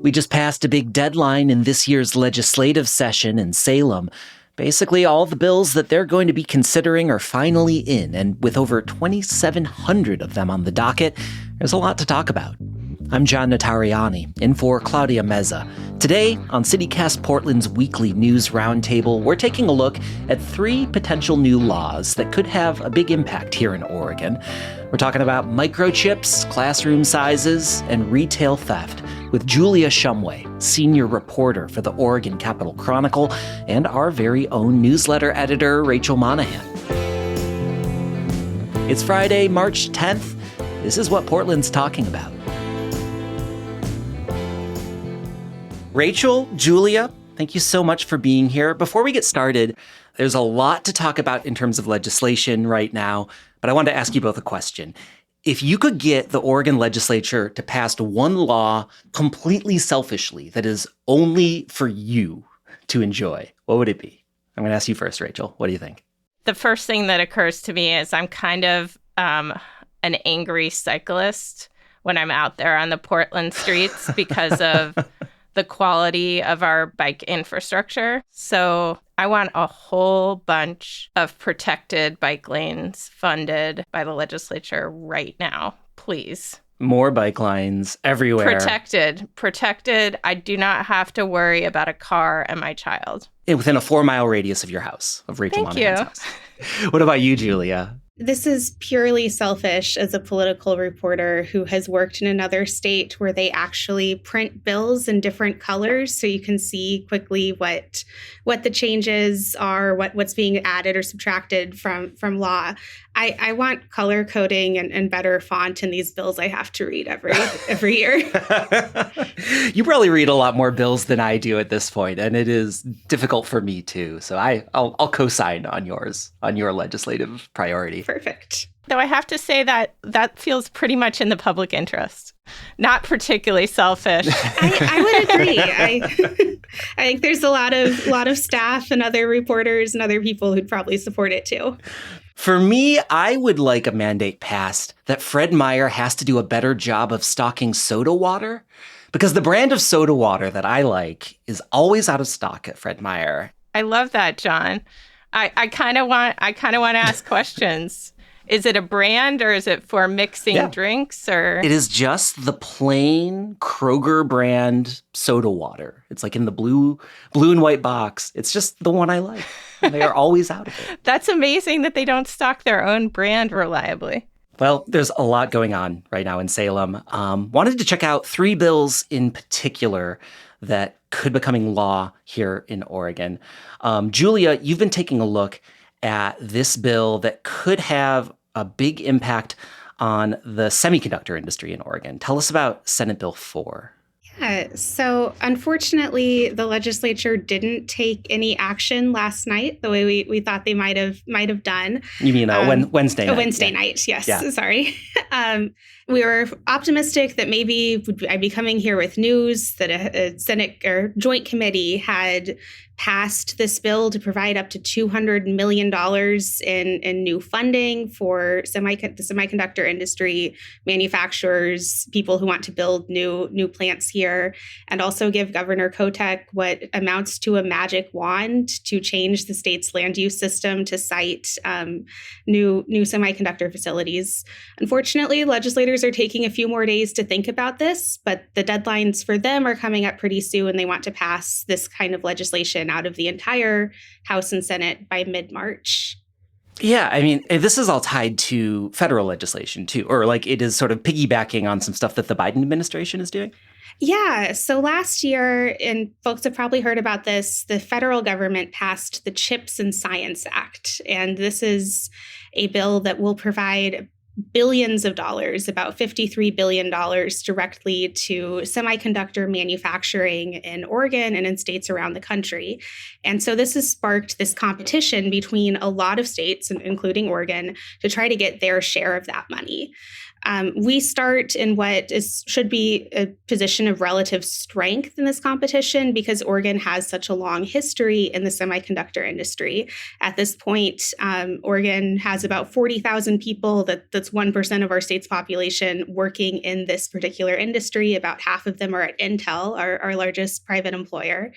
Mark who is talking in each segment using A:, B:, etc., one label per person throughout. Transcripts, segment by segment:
A: We just passed a big deadline in this year's legislative session in Salem. Basically, all the bills that they're going to be considering are finally in, and with over 2,700 of them on the docket, there's a lot to talk about. I'm John Notarianni, in for Claudia Meza. Today, on CityCast Portland's weekly news roundtable, we're taking a look at 3 potential new laws that could have a big impact here in Oregon. We're talking about microchips, classroom sizes, and retail theft with Julia Shumway, senior reporter for the Oregon Capitol Chronicle, and our very own newsletter editor, Rachel Monahan. It's Friday, March 10th. This is what Portland's talking about. Rachel, Julia, thank you so much for being here. Before we get started, there's a lot to talk about in terms of legislation right now, but I wanted to ask you both a question. If you could get the Oregon legislature to pass one law completely selfishly that is only for you to enjoy, what would it be? I'm going to ask you first, Rachel. What do you think?
B: The first thing that occurs to me is I'm kind of an angry cyclist when I'm out there on the Portland streets because of the quality of our bike infrastructure. So I want a whole bunch of protected bike lanes funded by the legislature right now, please.
A: More bike lines everywhere.
B: Protected. I do not have to worry about a car and my child.
A: Within a 4-mile radius of your house, of Rachel Monahan's house. What about you, Julia?
C: This is purely selfish as a political reporter who has worked in another state where they actually print bills in different colors so you can see quickly what the changes are, what's being added or subtracted from law. I want color coding and better font in these bills I have to read every year.
A: You probably read a lot more bills than I do at this point, and it is difficult for me too. So I'll co-sign on your legislative priority.
C: Perfect.
B: Though I have to say that feels pretty much in the public interest, not particularly selfish.
C: I would agree. I think there's a lot of staff and other reporters and other people who'd probably support it too.
A: For me, I would like a mandate passed that Fred Meyer has to do a better job of stocking soda water, because the brand of soda water that I like is always out of stock at Fred Meyer.
B: I love that, John. I kind of want to ask questions. Is it a brand or is it for mixing drinks or?
A: It is just the plain Kroger brand soda water. It's like in the blue and white box. It's just the one I like. They are always out of it.
B: That's amazing that they don't stock their own brand reliably.
A: Well, there's a lot going on right now in Salem. Wanted to check out 3 bills in particular that could be becoming law here in Oregon. Julia, you've been taking a look at this bill that could have a big impact on the semiconductor industry in Oregon. Tell us about Senate Bill 4.
C: Yeah, so unfortunately, the legislature didn't take any action last night the way we thought they might have done.
A: You mean Wednesday night?
C: Wednesday night, yes. Yeah. Sorry. We were optimistic that maybe I'd be coming here with news that a Senate or Joint Committee had passed this bill to provide up to $200 million in new funding for the semiconductor industry, manufacturers, people who want to build new plants here, and also give Governor Kotek what amounts to a magic wand to change the state's land use system to cite new semiconductor facilities. Unfortunately, legislators are taking a few more days to think about this, but the deadlines for them are coming up pretty soon. They want to pass this kind of legislation out of the entire House and Senate by mid-March.
A: Yeah, I mean, this is all tied to federal legislation too, or like it is sort of piggybacking on some stuff that the Biden administration is doing.
C: Yeah. So last year, and folks have probably heard about this, the federal government passed the CHIPS and Science Act. And this is a bill that will provide billions of dollars, about $53 billion directly to semiconductor manufacturing in Oregon and in states around the country. And so this has sparked this competition between a lot of states, including Oregon, to try to get their share of that money. We start in what should be a position of relative strength in this competition because Oregon has such a long history in the semiconductor industry. At this point, Oregon has about 40,000 people. That's 1% of our state's population working in this particular industry. About half of them are at Intel, our largest private employer.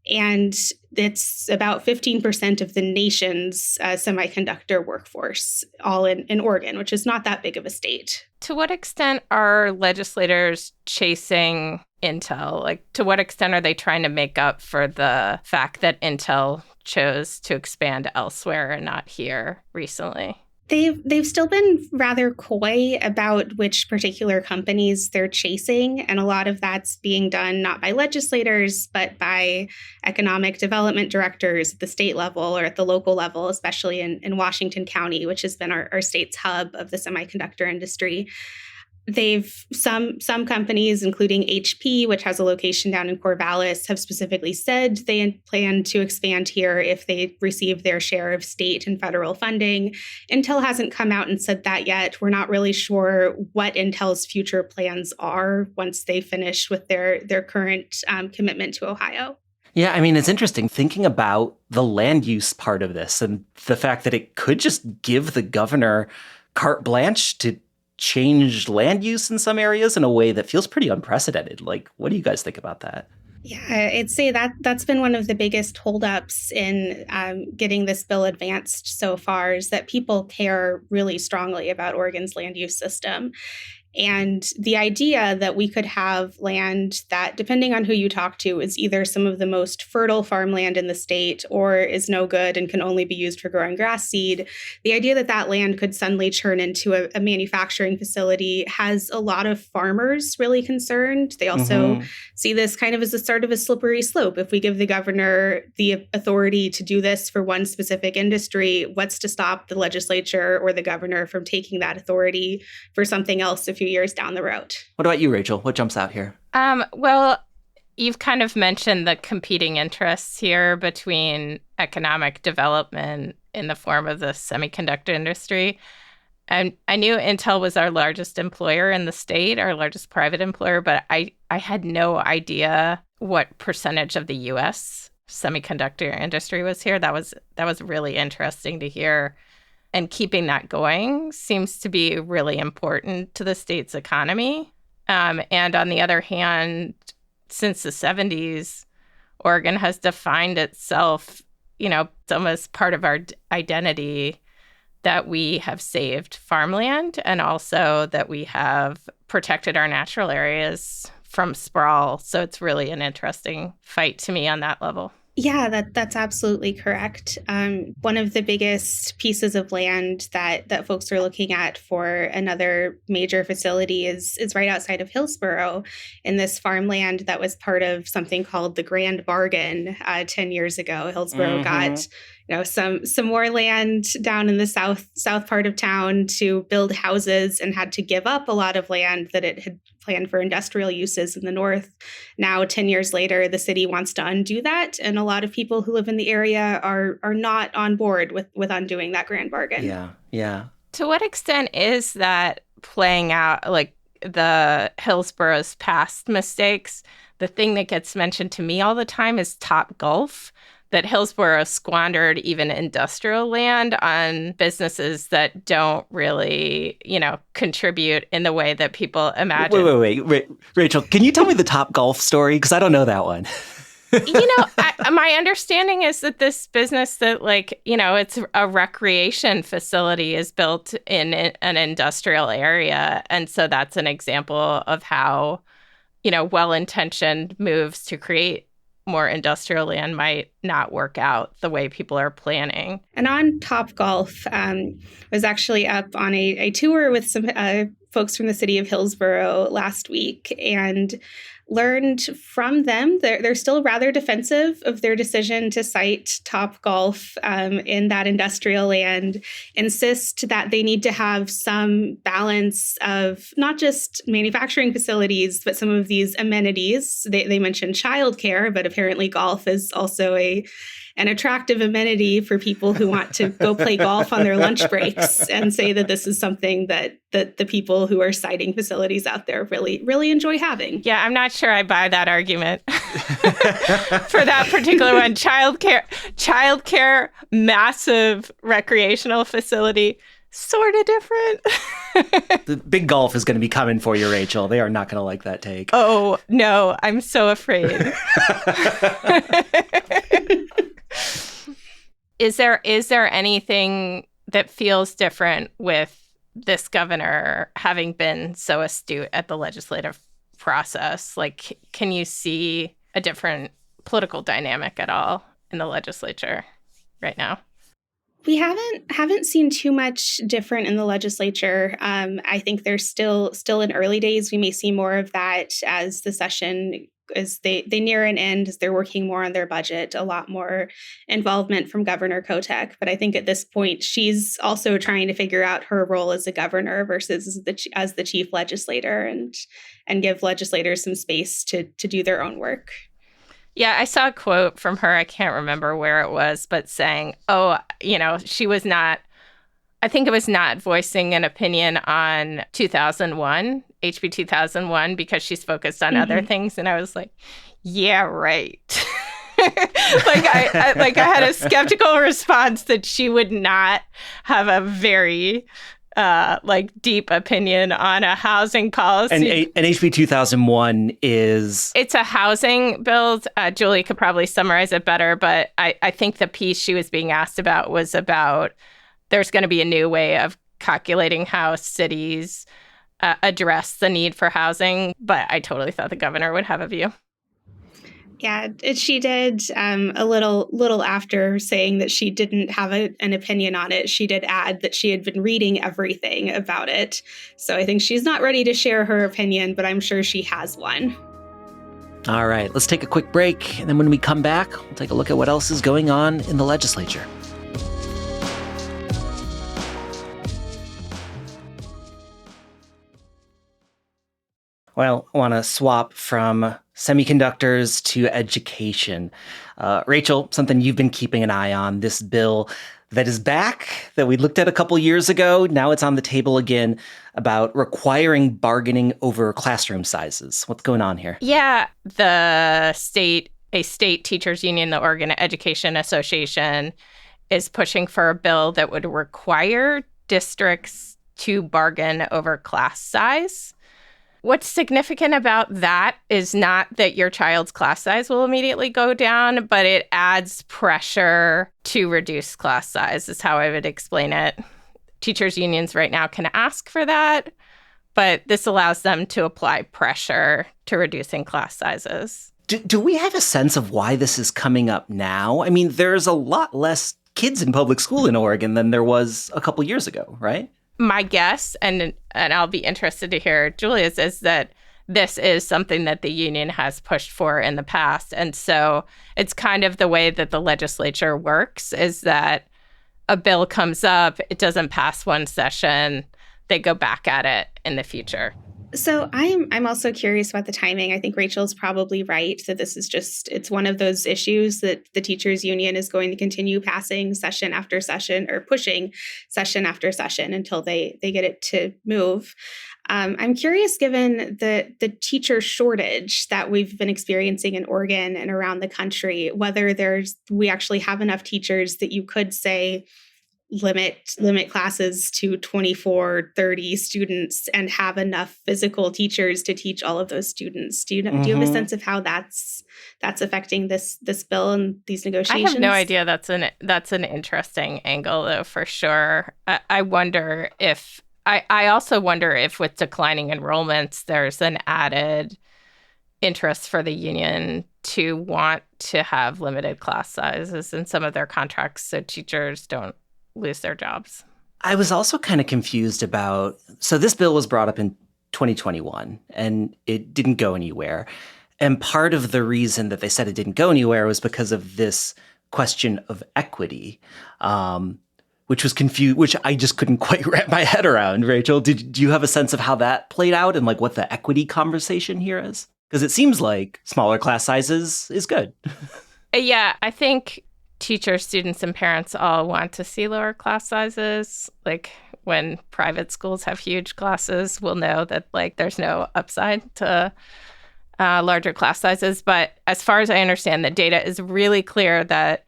C: And it's about 15% of the nation's semiconductor workforce, all in Oregon, which is not that big of a state.
B: To what extent are legislators chasing Intel? Like, to what extent are they trying to make up for the fact that Intel chose to expand elsewhere and not here recently?
C: They've still been rather coy about which particular companies they're chasing, and a lot of that's being done not by legislators, but by economic development directors at the state level or at the local level, especially in Washington County, which has been our state's hub of the semiconductor industry. Some companies, including HP, which has a location down in Corvallis, have specifically said they plan to expand here if they receive their share of state and federal funding. Intel hasn't come out and said that yet. We're not really sure what Intel's future plans are once they finish with their current commitment to Ohio.
A: Yeah, I mean, it's interesting thinking about the land use part of this and the fact that it could just give the governor carte blanche to change land use in some areas in a way that feels pretty unprecedented. Like, what do you guys think about that?
C: Yeah, I'd say that's been one of the biggest holdups in getting this bill advanced so far is that people care really strongly about Oregon's land use system. And the idea that we could have land that, depending on who you talk to, is either some of the most fertile farmland in the state or is no good and can only be used for growing grass seed, the idea that that land could suddenly turn into a manufacturing facility has a lot of farmers really concerned. They also see this kind of as a sort of a slippery slope. If we give the governor the authority to do this for one specific industry, what's to stop the legislature or the governor from taking that authority for something else a few years down the road?
A: What about you, Rachel? What jumps out here?
B: Well, you've kind of mentioned the competing interests here between economic development in the form of the semiconductor industry. And I knew Intel was our largest employer in the state, our largest private employer, but I had no idea what percentage of the U.S. semiconductor industry was here. That was really interesting to hear. And keeping that going seems to be really important to the state's economy. And on the other hand, since the 70s, Oregon has defined itself, it's almost part of our identity that we have saved farmland and also that we have protected our natural areas from sprawl. So it's really an interesting fight to me on that level.
C: Yeah, that's absolutely correct. One of the biggest pieces of land that folks are looking at for another major facility is right outside of Hillsborough in this farmland that was part of something called the Grand Bargain 10 years ago. Hillsborough got some more land down in the south part of town to build houses and had to give up a lot of land that it had planned for industrial uses in the north. Now, 10 years later, the city wants to undo that. And a lot of people who live in the area are not on board with undoing that Grand Bargain.
A: Yeah.
B: To what extent is that playing out, like the Hillsborough's past mistakes? The thing that gets mentioned to me all the time is Topgolf, that Hillsborough squandered even industrial land on businesses that don't really, contribute in the way that people imagine.
A: Wait. Rachel, can you tell me the Topgolf story? Because I don't know that one.
B: My understanding is that this business that, it's a recreation facility is built in an industrial area. And so that's an example of how, well-intentioned moves to create more industrial land might not work out the way people are planning.
C: And on Topgolf, was actually up on a tour with some folks from the city of Hillsborough last week. And learned from them. They're still rather defensive of their decision to cite Topgolf in that industrial land, insist that they need to have some balance of not just manufacturing facilities, but some of these amenities. They mentioned childcare, but apparently golf is also an attractive amenity for people who want to go play golf on their lunch breaks, and say that this is something that the people who are citing facilities out there really, really enjoy having.
B: Yeah, I'm not sure I buy that argument for that particular one. Childcare, massive recreational facility, sort of different.
A: The big golf is going to be coming for you, Rachel. They are not going to like that take.
B: Oh, no, I'm so afraid. Is there anything that feels different with this governor having been so astute at the legislative process? Like, can you see a different political dynamic at all in the legislature right now?
C: We haven't seen too much different in the legislature. I think there's still in early days. We may see more of that as the session, as they near an end, as they're working more on their budget, a lot more involvement from Governor Kotek. But I think at this point, she's also trying to figure out her role as a governor versus as the chief legislator, and give legislators some space to do their own work.
B: Yeah, I saw a quote from her. I can't remember where it was, but saying, she was not, I think it was not voicing an opinion on 2001, HB 2001, because she's focused on other things. And I was like, yeah, right. I had a skeptical response that she would not have a very deep opinion on a housing policy.
A: And HB 2001 is...
B: It's a housing bill. Julie could probably summarize it better, but I think the piece she was being asked about was about there's going to be a new way of calculating how cities address the need for housing. But I totally thought the governor would have a view.
C: Yeah, she did a little after saying that she didn't have an opinion on it. She did add that she had been reading everything about it. So I think she's not ready to share her opinion, but I'm sure she has one.
A: All right, let's take a quick break. And then when we come back, we'll take a look at what else is going on in the legislature. Well, I want to swap from semiconductors to education. Rachel, something you've been keeping an eye on, this bill that is back, that we looked at a couple years ago. Now it's on the table again, about requiring bargaining over classroom sizes. What's going on here?
B: Yeah, a state teachers union, the Oregon Education Association, is pushing for a bill that would require districts to bargain over class size. What's significant about that is not that your child's class size will immediately go down, but it adds pressure to reduce class size, is how I would explain it. Teachers' unions right now can ask for that, but this allows them to apply pressure to reducing class sizes.
A: Do we have a sense of why this is coming up now? I mean, there's a lot less kids in public school in Oregon than there was a couple years ago, right?
B: My guess, and I'll be interested to hear Julia's, is that this is something that the union has pushed for in the past. And so it's kind of the way that the legislature works, is that a bill comes up, it doesn't pass one session, they go back at it in the future.
C: So I'm also curious about the timing. I think Rachel's probably right that this is it's one of those issues that the teachers union is going to continue passing session after session, or pushing session after session until they get it to move. I'm curious, given the teacher shortage that we've been experiencing in Oregon and around the country, whether we actually have enough teachers that you could say limit classes to 24, 30 students and have enough physical teachers to teach all of those students. Do you have a sense of how that's affecting this bill and these negotiations?
B: I have no idea. That's an interesting angle, though, for sure. I wonder if I also wonder if with declining enrollments, there's an added interest for the union to want to have limited class sizes in some of their contracts so teachers don't lose their jobs.
A: I was also kind of confused about, so this bill was brought up in 2021, and it didn't go anywhere. And part of the reason that they said it didn't go anywhere was because of this question of equity, which was confused, which I just couldn't quite wrap my head around. Rachel, do you have a sense of how that played out and like what the equity conversation here is? Because it seems like smaller class sizes is good.
B: Yeah, I think teachers, students, and parents all want to see lower class sizes. Like when private schools have huge classes, we'll know that like there's no upside to larger class sizes. But as far as I understand, the data is really clear that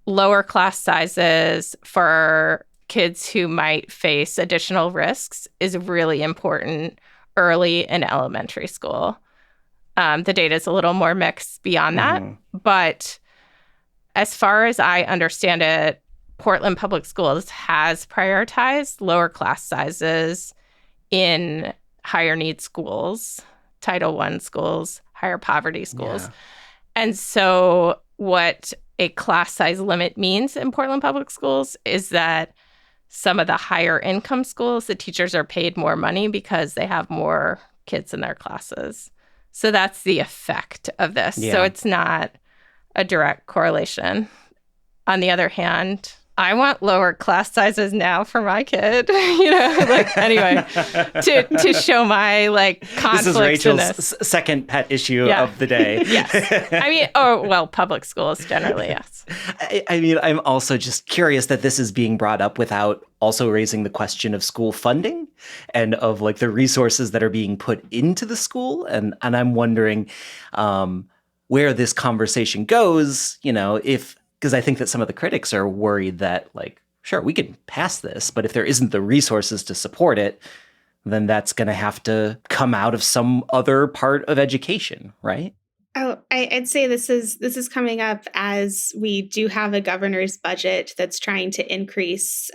B: lower class sizes for kids who might face additional risks is really important early in elementary school. The data is a little more mixed beyond that. But as far as I understand it, Portland Public Schools has prioritized lower class sizes in higher need schools, Title I schools, higher poverty schools.
A: Yeah.
B: And so what a class size limit means in Portland Public Schools is that some of the higher income schools, the teachers are paid more money because they have more kids in their classes. So that's the effect of this.
A: Yeah.
B: So it's not a direct correlation. On the other hand, I want lower class sizes now for my kid, anyway, to show my conflicts.
A: This is Rachel's second pet issue of the day.
B: Yes. I mean, public schools generally, yes.
A: I mean, I'm also just curious that this is being brought up without also raising the question of school funding and of the resources that are being put into the school. And I'm wondering where this conversation goes, because I think that some of the critics are worried that, sure, we can pass this, but if there isn't the resources to support it, then that's going to have to come out of some other part of education, right?
C: Oh, I'd say this is coming up as we do have a governor's budget that's trying to increase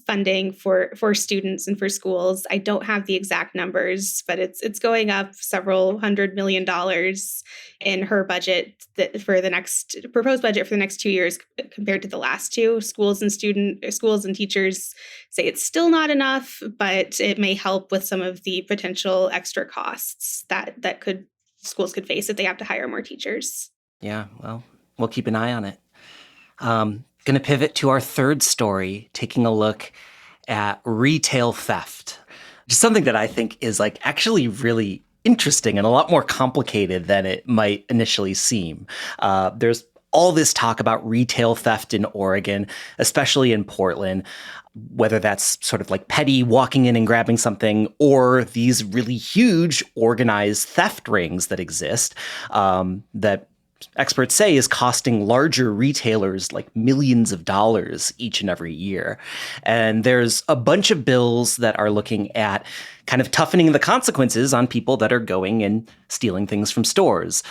C: funding for students and for schools. I don't have the exact numbers, but it's going up several $100 million in her budget for the next proposed budget for the next 2 years compared to the last two. Schools and teachers say it's still not enough, but it may help with some of the potential extra costs that schools could face if they have to hire more teachers.
A: Yeah, well, we'll keep an eye on it. Going to pivot to our third story, taking a look at retail theft. Just something that I think is actually really interesting and a lot more complicated than it might initially seem. There's all this talk about retail theft in Oregon, especially in Portland, whether that's sort of petty walking in and grabbing something or these really huge organized theft rings that exist that experts say is costing larger retailers millions of dollars each and every year. And there's a bunch of bills that are looking at kind of toughening the consequences on people that are going and stealing things from stores.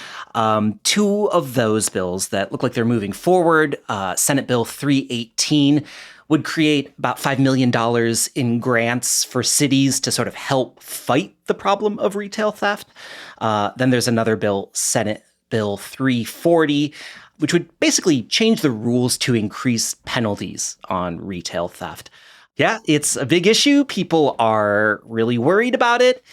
A: Two of those bills that look like they're moving forward, Senate Bill 318, would create about $5 million in grants for cities to sort of help fight the problem of retail theft. Then there's another bill, Senate Bill 340, which would basically change the rules to increase penalties on retail theft. Yeah, it's a big issue. People are really worried about it.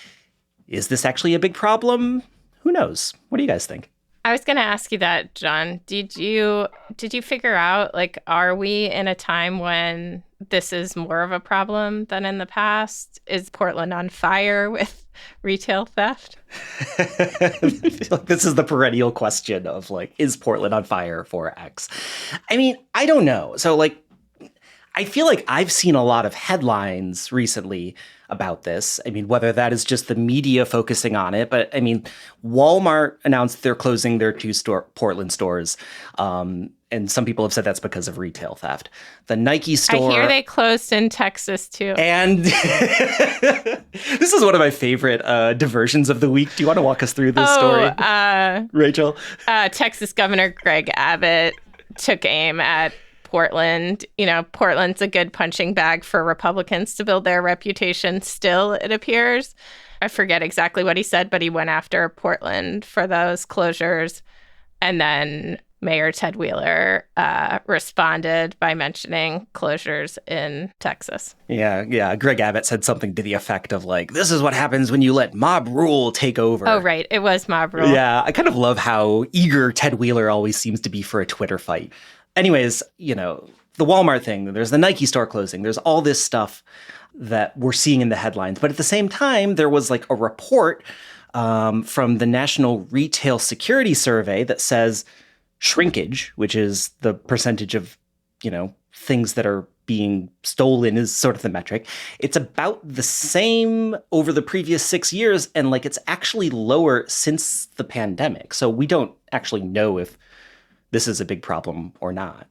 A: Is this actually a big problem? Who knows? What do you guys think?
B: I was going to ask you that, John. Did you figure out, are we in a time when this is more of a problem than in the past? Is Portland on fire with retail theft?
A: I feel like this is the perennial question of, is Portland on fire for X? I mean, I don't know. So, I feel like I've seen a lot of headlines recently about this. I mean, whether that is just the media focusing on it, but I mean, Walmart announced they're closing their two Portland stores. And some people have said that's because of retail theft. The Nike store.
B: I hear they closed in Texas too.
A: And this is one of my favorite diversions of the week. Do you want to walk us through this story, Rachel?
B: Texas Governor Greg Abbott took aim at Portland. Portland's a good punching bag for Republicans to build their reputation still, it appears. I forget exactly what he said, but he went after Portland for those closures. And then Mayor Ted Wheeler responded by mentioning closures in Texas.
A: Yeah. Greg Abbott said something to the effect of like, this is what happens when you let mob rule take over.
B: Oh, right. It was mob rule.
A: Yeah, I kind of love how eager Ted Wheeler always seems to be for a Twitter fight. Anyways, the Walmart thing, there's the Nike store closing, there's all this stuff that we're seeing in the headlines. But at the same time, there was like a report from the National Retail Security Survey that says shrinkage, which is the percentage of, things that are being stolen is sort of the metric. It's about the same over the previous 6 years. And like, it's actually lower since the pandemic. So we don't actually know if this is a big problem or not.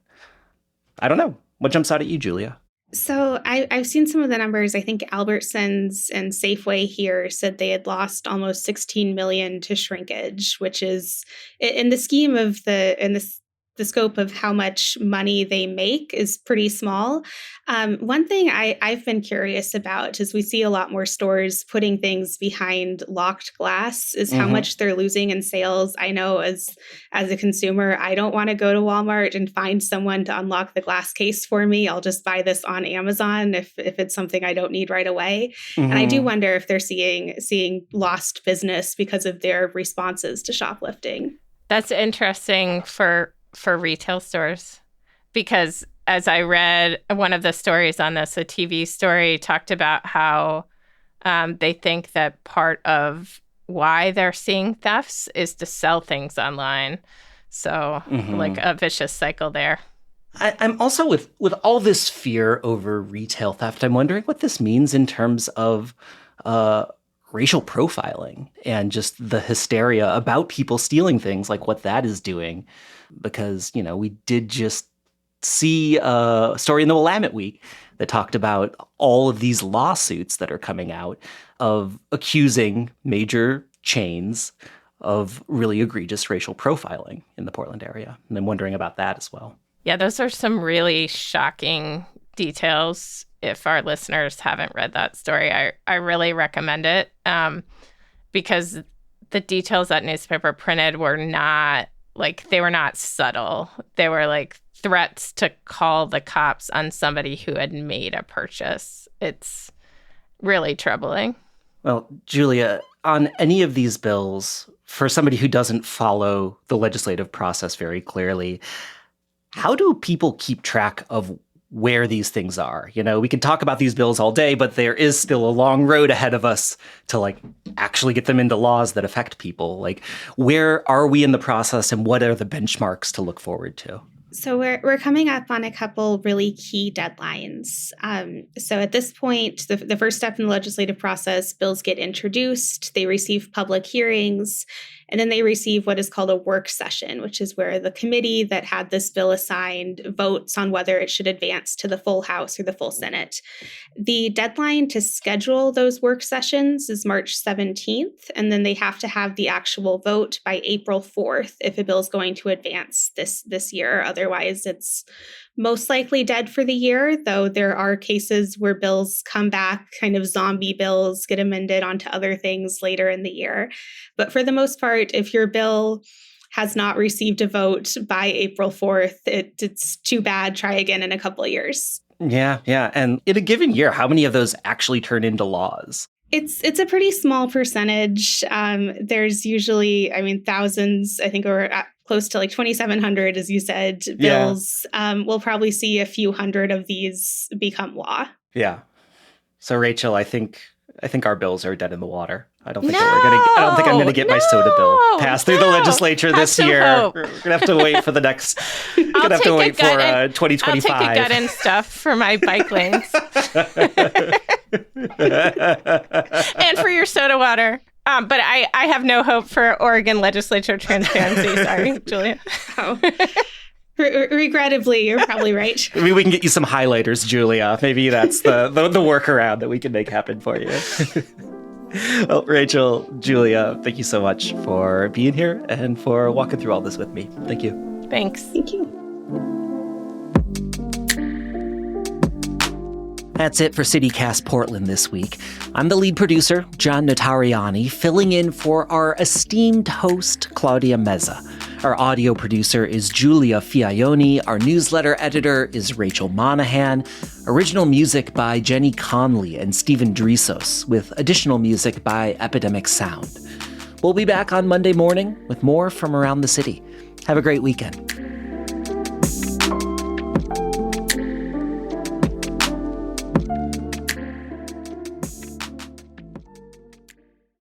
A: I don't know. What jumps out at you, Julia?
C: So I've seen some of the numbers. I think Albertsons and Safeway here said they had lost almost 16 million to shrinkage, which is in the scheme of the scope of how much money they make is pretty small. One thing I've been curious about is we see a lot more stores putting things behind locked glass is how much they're losing in sales. I know as a consumer, I don't want to go to Walmart and find someone to unlock the glass case for me. I'll just buy this on Amazon if it's something I don't need right away. And I do wonder if they're seeing lost business because of their responses to shoplifting.
B: That's interesting for retail stores, because as I read one of the stories on this, a TV story talked about how they think that part of why they're seeing thefts is to sell things online. So like a vicious cycle there.
A: I'm also with all this fear over retail theft, I'm wondering what this means in terms of racial profiling and just the hysteria about people stealing things, like what that is doing. Because, we did just see a story in the Willamette Week that talked about all of these lawsuits that are coming out of accusing major chains of really egregious racial profiling in the Portland area. And I'm wondering about that as well.
B: Yeah, those are some really shocking details. If our listeners haven't read that story, I really recommend it because the details that newspaper printed were not they were not subtle. They were like threats to call the cops on somebody who had made a purchase. It's really troubling.
A: Well, Julia, on any of these bills, for somebody who doesn't follow the legislative process very clearly, how do people keep track of where these things are? We can talk about these bills all day, but there is still a long road ahead of us to actually get them into laws that affect people. Where are we in the process and what are the benchmarks to look forward to?
C: So we're coming up on a couple really key deadlines. So at this point, the first step in the legislative process, bills get introduced, they receive public hearings, and then they receive what is called a work session, which is where the committee that had this bill assigned votes on whether it should advance to the full House or the full Senate. The deadline to schedule those work sessions is March 17th, and then they have to have the actual vote by April 4th if a bill is going to advance this year. Otherwise, it's most likely dead for the year, though there are cases where bills come back, kind of zombie bills, get amended onto other things later in the year. But for the most part, if your bill has not received a vote by April 4th, it's too bad. Try again in a couple of years.
A: Yeah. And in a given year, how many of those actually turn into laws?
C: It's a pretty small percentage. There's usually, thousands, I think, or close to 2,700, as you said, bills. Yeah. We'll probably see a few hundred of these become law.
A: Yeah. So Rachel, I think our bills are dead in the water. I don't think I'm gonna get my soda bill passed through the legislature this year.
B: Hope.
A: We're gonna have to wait for the next. We're gonna have to wait for 2025.
B: I'll take a gut and stuff for my bike lanes, and for your soda water. But I have no hope for Oregon legislature transparency. Sorry, Julia.
C: Oh. Regrettably, you're probably right.
A: Maybe we can get you some highlighters, Julia. Maybe that's the workaround that we can make happen for you. Well, Rachel, Julia, thank you so much for being here and for walking through all this with me. Thank you.
B: Thanks.
C: Thank you.
A: That's it for CityCast Portland this week. I'm the lead producer, John Notarianni, filling in for our esteemed host, Claudia Meza. Our audio producer is Julia Fiaioni. Our newsletter editor is Rachel Monahan. Original music by Jenny Conley and Stephen Drisos, with additional music by Epidemic Sound. We'll be back on Monday morning with more from around the city. Have a great weekend.